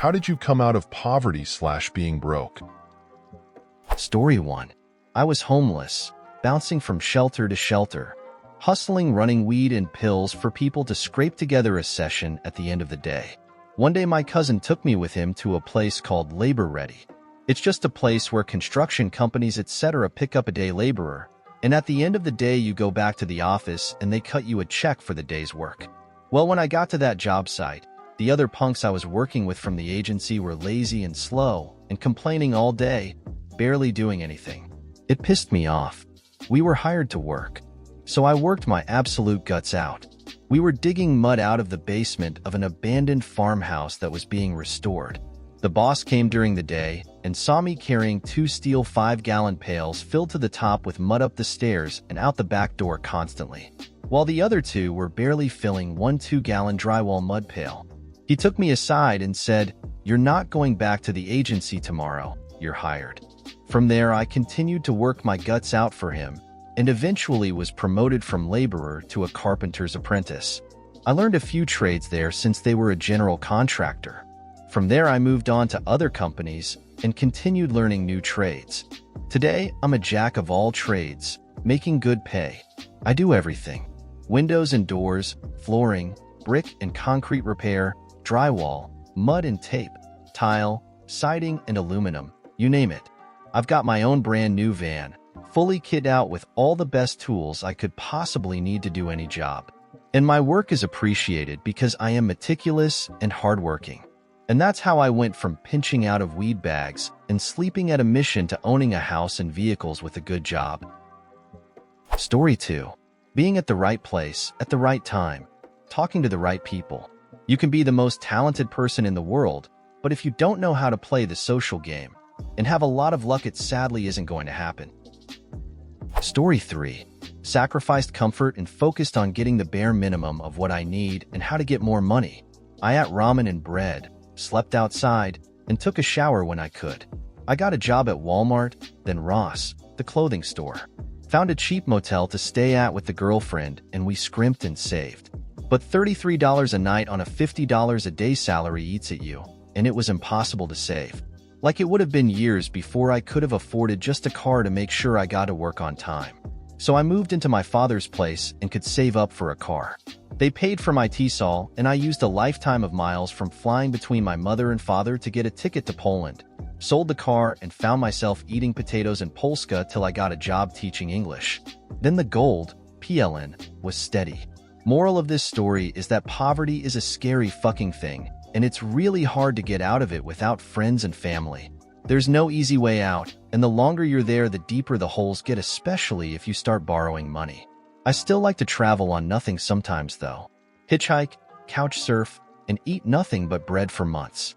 How did you come out of poverty/being broke? Story 1. I was homeless, bouncing from shelter to shelter, hustling, running weed and pills for people to scrape together a session at the end of the day. One day my cousin took me with him to a place called Labor Ready. It's just a place where construction companies etc. pick up a day laborer, and at the end of the day you go back to the office and they cut you a check for the day's work. Well, when I got to that job site, the other punks I was working with from the agency were lazy and slow and complaining all day, barely doing anything. It pissed me off. We were hired to work, so I worked my absolute guts out. We were digging mud out of the basement of an abandoned farmhouse that was being restored. The boss came during the day and saw me carrying 2 steel 5-gallon pails filled to the top with mud up the stairs and out the back door constantly, while the other 2 were barely filling 1 2-gallon drywall mud pail. He took me aside and said, "You're not going back to the agency tomorrow, you're hired." From there, I continued to work my guts out for him and eventually was promoted from laborer to a carpenter's apprentice. I learned a few trades there since they were a general contractor. From there, I moved on to other companies and continued learning new trades. Today, I'm a jack of all trades, making good pay. I do everything: windows and doors, flooring, brick and concrete repair, drywall, mud and tape, tile, siding and aluminum, you name it. I've got my own brand new van, fully kitted out with all the best tools I could possibly need to do any job. And my work is appreciated because I am meticulous and hardworking. And that's how I went from pinching out of weed bags and sleeping at a mission to owning a house and vehicles with a good job. Story 2. Being at the right place at the right time, talking to the right people. You can be the most talented person in the world, but if you don't know how to play the social game and have a lot of luck, it sadly isn't going to happen. Story 3. Sacrificed comfort and focused on getting the bare minimum of what I need and how to get more money. I ate ramen and bread, slept outside, and took a shower when I could. I got a job at Walmart, then Ross, the clothing store. Found a cheap motel to stay at with the girlfriend, and we scrimped and saved. But $33 a night on a $50 a day salary eats at you, and it was impossible to save. Like it would have been years before I could have afforded just a car to make sure I got to work on time. So I moved into my father's place and could save up for a car. They paid for my TESOL, and I used a lifetime of miles from flying between my mother and father to get a ticket to Poland. Sold the car and found myself eating potatoes in Polska till I got a job teaching English. Then the gold, PLN, was steady. Moral of this story is that poverty is a scary fucking thing, and it's really hard to get out of it without friends and family. There's no easy way out, and the longer you're there, the deeper the holes get, especially if you start borrowing money. I still like to travel on nothing sometimes though. Hitchhike, couch surf, and eat nothing but bread for months.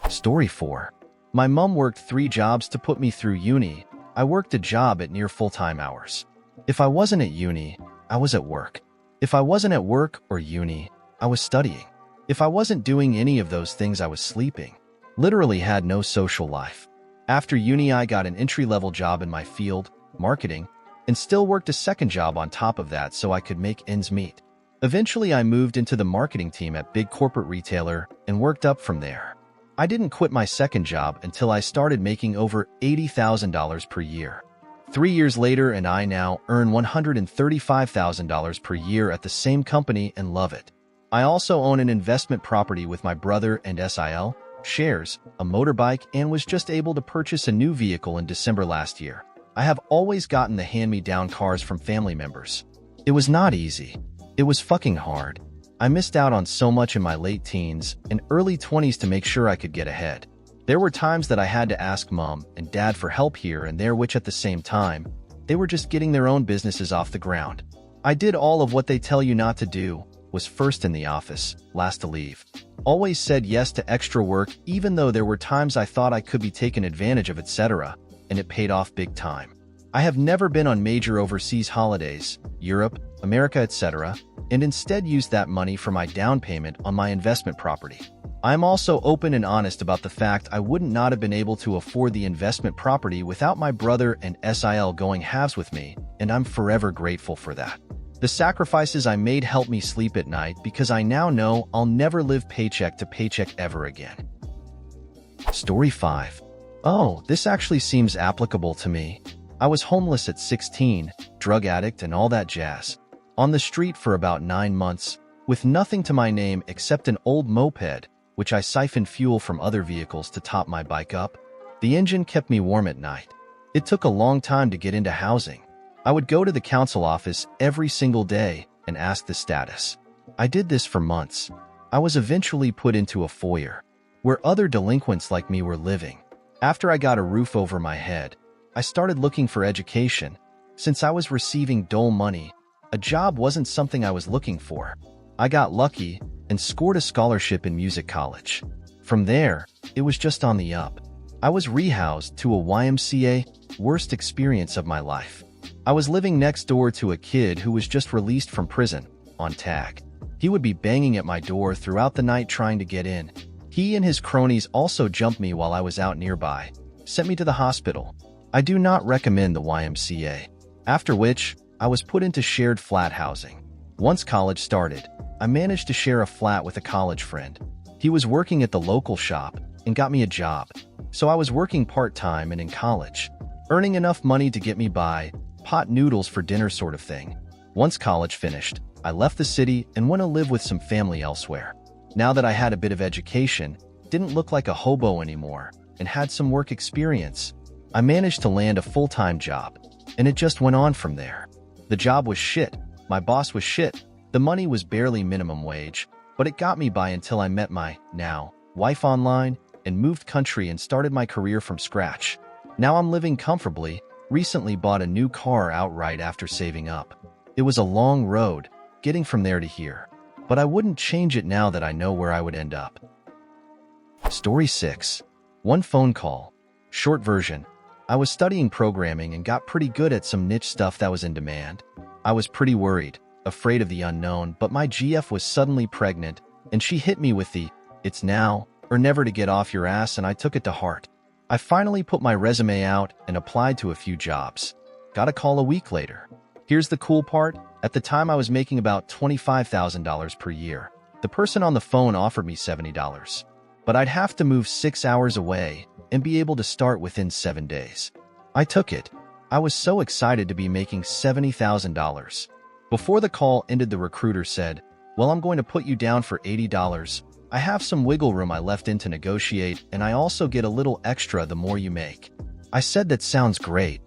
Story 4. My mom worked 3 jobs to put me through uni. I worked a job at near full-time hours. If I wasn't at uni, I was at work. If I wasn't at work or uni, I was studying. If I wasn't doing any of those things, I was sleeping. Literally had no social life. After uni, I got an entry-level job in my field, marketing, and still worked a second job on top of that so I could make ends meet. Eventually, I moved into the marketing team at big corporate retailer and worked up from there. I didn't quit my second job until I started making over $80,000 per year. 3 years later, and I now earn $135,000 per year at the same company and love it. I also own an investment property with my brother and SIL, shares, a motorbike, and was just able to purchase a new vehicle in December last year. I have always gotten the hand-me-down cars from family members. It was not easy. It was fucking hard. I missed out on so much in my late teens and early 20s to make sure I could get ahead. There were times that I had to ask mom and dad for help here and there, which at the same time, they were just getting their own businesses off the ground. I did all of what they tell you not to do, was first in the office, last to leave. Always said yes to extra work even though there were times I thought I could be taken advantage of, etc., and it paid off big time. I have never been on major overseas holidays, Europe, America, etc., and instead used that money for my down payment on my investment property. I'm also open and honest about the fact I would not have been able to afford the investment property without my brother and SIL going halves with me, and I'm forever grateful for that. The sacrifices I made help me sleep at night because I now know I'll never live paycheck to paycheck ever again. Story 5. Oh, this actually seems applicable to me. I was homeless at 16, drug addict and all that jazz. On the street for about 9 months, with nothing to my name except an old moped, which I siphoned fuel from other vehicles to top my bike up. The engine kept me warm at night. It took a long time to get into housing. I would go to the council office every single day and ask the status. I did this for months. I was eventually put into a foyer, where other delinquents like me were living. After I got a roof over my head, I started looking for education. Since I was receiving dole money, a job wasn't something I was looking for. I got lucky and scored a scholarship in music college. From there, it was just on the up. I was rehoused to a YMCA, worst experience of my life. I was living next door to a kid who was just released from prison, on tag. He would be banging at my door throughout the night trying to get in. He and his cronies also jumped me while I was out nearby, sent me to the hospital. I do not recommend the YMCA. After which, I was put into shared flat housing. Once college started, I managed to share a flat with a college friend. He was working at the local shop and got me a job. So I was working part-time and in college, earning enough money to get me by, pot noodles for dinner sort of thing. Once college finished, I left the city and went to live with some family elsewhere. Now that I had a bit of education, didn't look like a hobo anymore, and had some work experience, I managed to land a full-time job, and it just went on from there. The job was shit, my boss was shit, the money was barely minimum wage, but it got me by until I met my, now, wife online, and moved country and started my career from scratch. Now I'm living comfortably, recently bought a new car outright after saving up. It was a long road, getting from there to here, but I wouldn't change it now that I know where I would end up. Story 6. One phone call. Short version. I was studying programming and got pretty good at some niche stuff that was in demand. I was pretty worried, afraid of the unknown, but my GF was suddenly pregnant, and she hit me with the, "It's now or never to get off your ass," and I took it to heart. I finally put my resume out and applied to a few jobs. Got a call a week later. Here's the cool part. At the time, I was making about $25,000 per year. The person on the phone offered me $70, but I'd have to move 6 hours away and be able to start within 7 days. I took it. I was so excited to be making $70,000. Before the call ended, the recruiter said, "Well, I'm going to put you down for $80. I have some wiggle room I left in to negotiate, and I also get a little extra the more you make." I said, "That sounds great."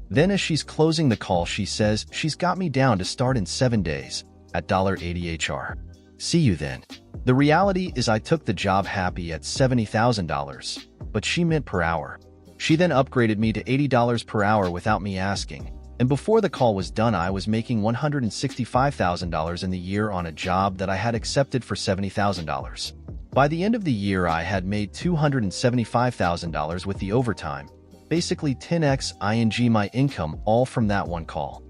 Then as she's closing the call, she says she's got me down to start in 7 days at $80 HR. See you then. The reality is I took the job happy at $70,000, but she meant per hour. She then upgraded me to $80 per hour without me asking, and before the call was done, I was making $165,000 in the year on a job that I had accepted for $70,000. By the end of the year, I had made $275,000 with the overtime, basically 10x ing my income, all from that one call.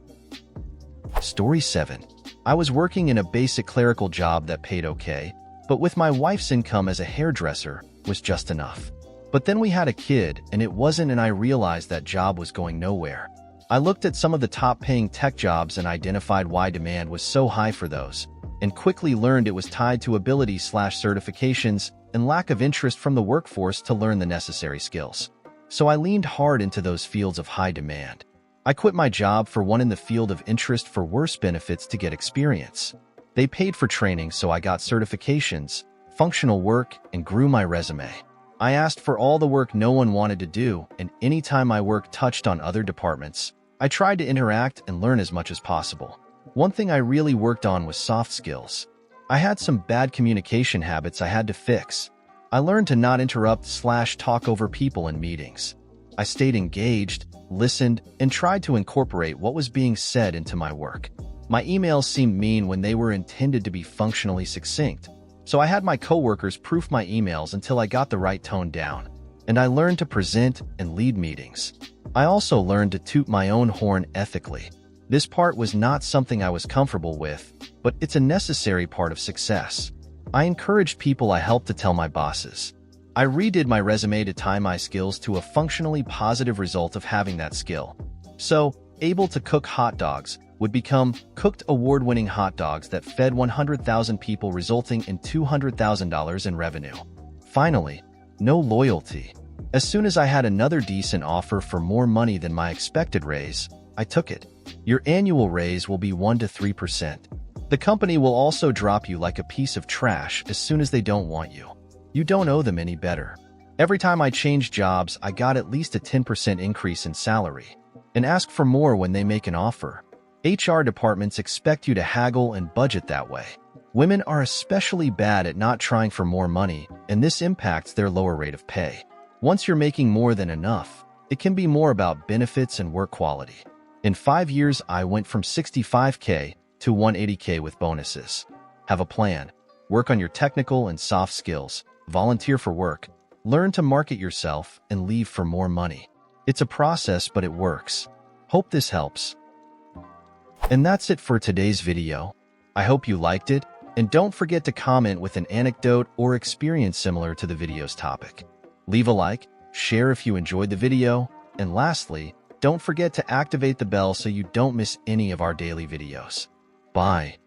Story 7. I was working in a basic clerical job that paid okay, but with my wife's income as a hairdresser was just enough. But then we had a kid, and it wasn't, and I realized that job was going nowhere. I looked at some of the top-paying tech jobs and identified why demand was so high for those, and quickly learned it was tied to ability/certifications and lack of interest from the workforce to learn the necessary skills. So I leaned hard into those fields of high demand. I quit my job for one in the field of interest for worse benefits to get experience. They paid for training, so I got certifications, functional work, and grew my resume. I asked for all the work no one wanted to do, and anytime my work touched on other departments, I tried to interact and learn as much as possible. One thing I really worked on was soft skills. I had some bad communication habits I had to fix. I learned to not interrupt/talk over people in meetings. I stayed engaged, listened, and tried to incorporate what was being said into my work. My emails seemed mean when they were intended to be functionally succinct, so I had my coworkers proof my emails until I got the right tone down, and I learned to present and lead meetings. I also learned to toot my own horn ethically. This part was not something I was comfortable with, but it's a necessary part of success. I encouraged people I helped to tell my bosses. I redid my resume to tie my skills to a functionally positive result of having that skill. So, able to cook hot dogs, would become cooked award-winning hot dogs that fed 100,000 people, resulting in $200,000 in revenue. Finally, no loyalty. As soon as I had another decent offer for more money than my expected raise, I took it. Your annual raise will be 1 to 3%. The company will also drop you like a piece of trash as soon as they don't want you. You don't owe them any better. Every time I changed jobs, I got at least a 10% increase in salary, and ask for more when they make an offer. HR departments expect you to haggle and budget that way. Women are especially bad at not trying for more money, and this impacts their lower rate of pay. Once you're making more than enough, it can be more about benefits and work quality. In 5 years, I went from $65K to $180K with bonuses. Have a plan. Work on your technical and soft skills. Volunteer for work. Learn to market yourself and leave for more money. It's a process, but it works. Hope this helps. And that's it for today's video. I hope you liked it, and don't forget to comment with an anecdote or experience similar to the video's topic. Leave a like, share if you enjoyed the video, and lastly, don't forget to activate the bell so you don't miss any of our daily videos. Bye.